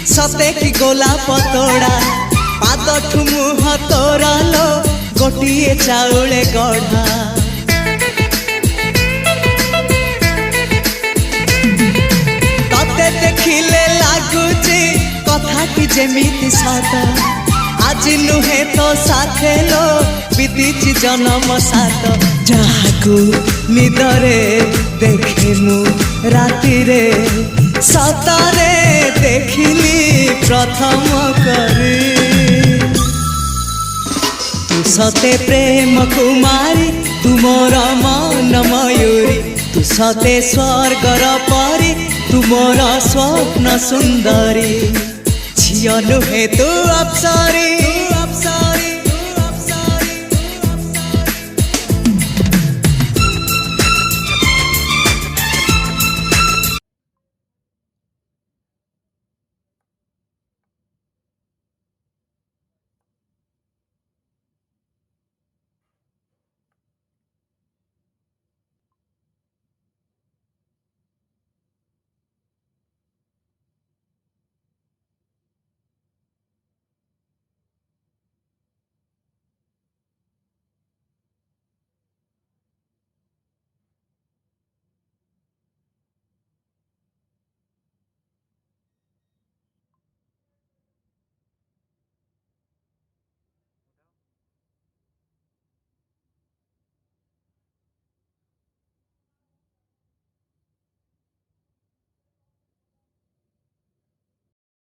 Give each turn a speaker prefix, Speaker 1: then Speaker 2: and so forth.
Speaker 1: सते कि गोलाप तोड़ा पाद मुह तोरा लो गोटिए चाउले गढ़ा तते देखिले लागुची कथाटी जेमिति सत आज नुहे तो साथे लो बीतीची जन्म सात जहाकू निदरे देखे मु राति रे सतरे देखिली प्रथम करी तू सते प्रेम कुमारी तू मोर मन मयूरी तू सते स्वर्गर परी तू मोर स्वप्न सुंदरी झियो नुहे तू अप्सरी।